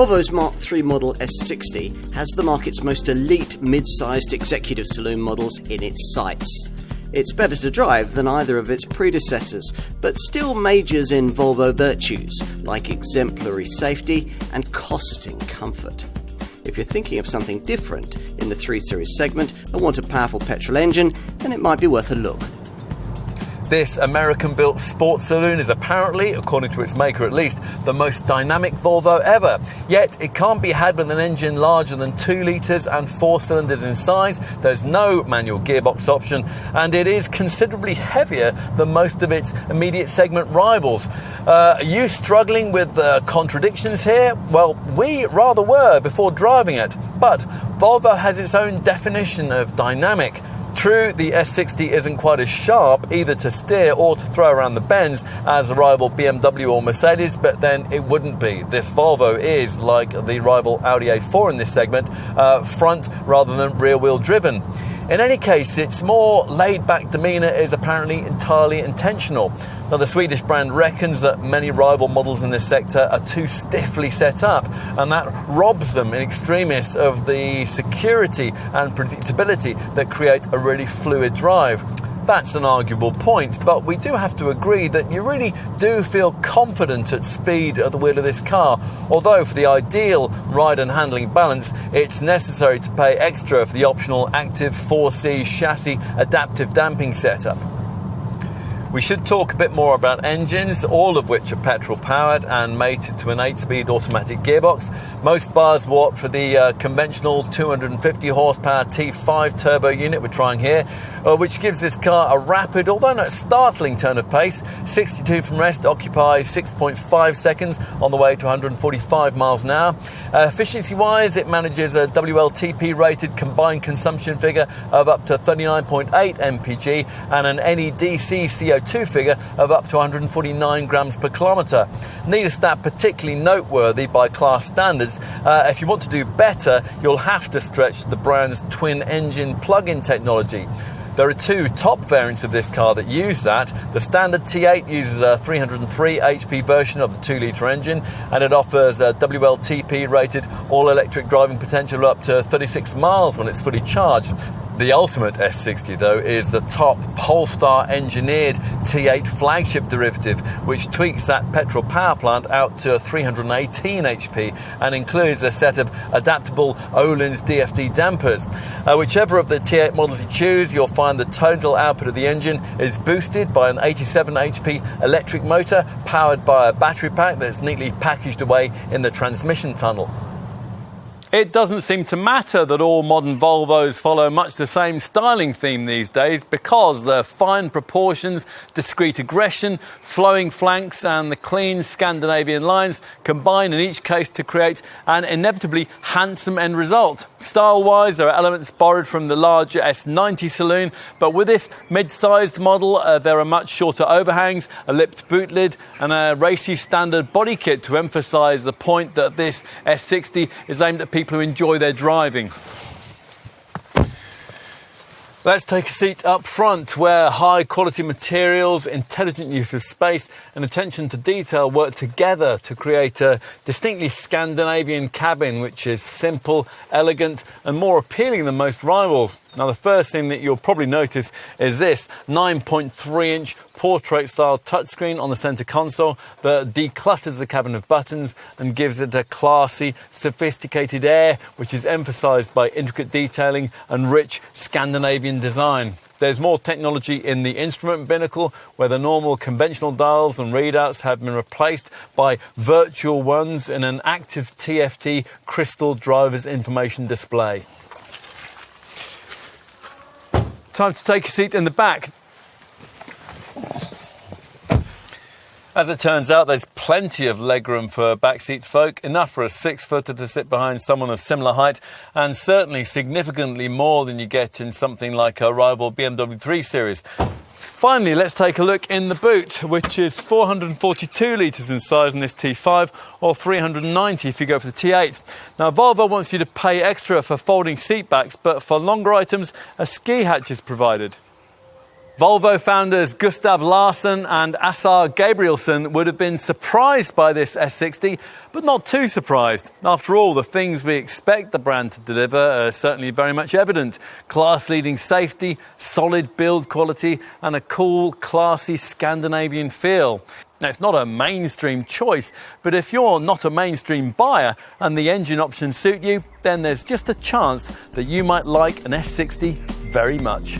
Volvo's Mark III model S60 has the market's most elite mid-sized executive saloon models in its sights. It's better to drive than either of its predecessors, but still majors in Volvo virtues like exemplary safety and cosseting comfort. If you're thinking of something different in the 3 Series segment and want a powerful petrol engine, then it might be worth a look. This American-built sports saloon is apparently, according to its maker at least, the most dynamic Volvo ever. Yet it can't be had with an engine larger than 2 litres and 4 cylinders in size. There's no manual gearbox option, and it is considerably heavier than most of its immediate segment rivals. Are you struggling with contradictions here? Well, we rather were before driving it, but Volvo has its own definition of dynamic. True, the S60 isn't quite as sharp either to steer or to throw around the bends as a rival BMW or Mercedes, but then it wouldn't be. This Volvo is, like the rival Audi A4 in this segment, front rather than rear-wheel driven. In any case, its more laid-back demeanour is apparently entirely intentional. Now, the Swedish brand reckons that many rival models in this sector are too stiffly set up, and that robs them in extremis of the security and predictability that create a really fluid drive. That's an arguable point, but we do have to agree that you really do feel confident at speed at the wheel of this car, although for the ideal ride and handling balance, it's necessary to pay extra for the optional active 4C chassis adaptive damping setup. We should talk a bit more about engines, all of which are petrol powered and mated to an 8-speed automatic gearbox. Most buyers will opt for the conventional 250 horsepower T5 turbo unit we're trying here, which gives this car a rapid, although not startling turn of pace. 62 from rest occupies 6.5 seconds on the way to 145 miles an hour. Efficiency wise, it manages a WLTP rated combined consumption figure of up to 39.8 mpg and an NEDC CO2 figure of up to 149 grams per kilometre. Neither stat particularly noteworthy by class standards. If you want to do better, you'll have to stretch the brand's twin-engine plug-in technology. There are 2 top variants of this car that use that. The standard T8 uses a 303 HP version of the 2-litre engine, and it offers a WLTP rated all-electric driving potential of up to 36 miles when it's fully charged. The ultimate S60, though, is the top Polestar engineered T8 flagship derivative, which tweaks that petrol power plant out to 318 HP and includes a set of adaptable Öhlins DFD dampers. Whichever of the T8 models you choose, you'll find the total output of the engine is boosted by an 87 HP electric motor powered by a battery pack that's neatly packaged away in the transmission tunnel. It doesn't seem to matter that all modern Volvos follow much the same styling theme these days, because their fine proportions, discreet aggression, flowing flanks and the clean Scandinavian lines combine in each case to create an inevitably handsome end result. Style-wise, there are elements borrowed from the larger S90 saloon, but with this mid-sized model, there are much shorter overhangs, a lipped boot lid and a racy standard body kit to emphasise the point that this S60 is aimed at people who enjoy their driving. Let's take a seat up front, where high quality materials, intelligent use of space and attention to detail work together to create a distinctly Scandinavian cabin which is simple, elegant and more appealing than most rivals. Now, the first thing that you'll probably notice is this 9.3-inch portrait-style touchscreen on the centre console that declutters the cabin of buttons and gives it a classy, sophisticated air, which is emphasised by intricate detailing and rich Scandinavian design. There's more technology in the instrument binnacle, where the normal conventional dials and readouts have been replaced by virtual ones in an active TFT crystal driver's information display. Time to take a seat in the back. As it turns out, there's plenty of legroom for backseat folk, enough for a 6-footer to sit behind someone of similar height, and certainly significantly more than you get in something like a rival BMW 3 Series. Finally, let's take a look in the boot, which is 442 litres in size in this T5, or 390 if you go for the T8. Now, Volvo wants you to pay extra for folding seat backs, but for longer items, a ski hatch is provided. Volvo founders Gustav Larsson and Assar Gabrielsson would have been surprised by this S60, but not too surprised. After all, the things we expect the brand to deliver are certainly very much evident. Class-leading safety, solid build quality, and a cool, classy Scandinavian feel. Now, it's not a mainstream choice, but if you're not a mainstream buyer and the engine options suit you, then there's just a chance that you might like an S60 very much.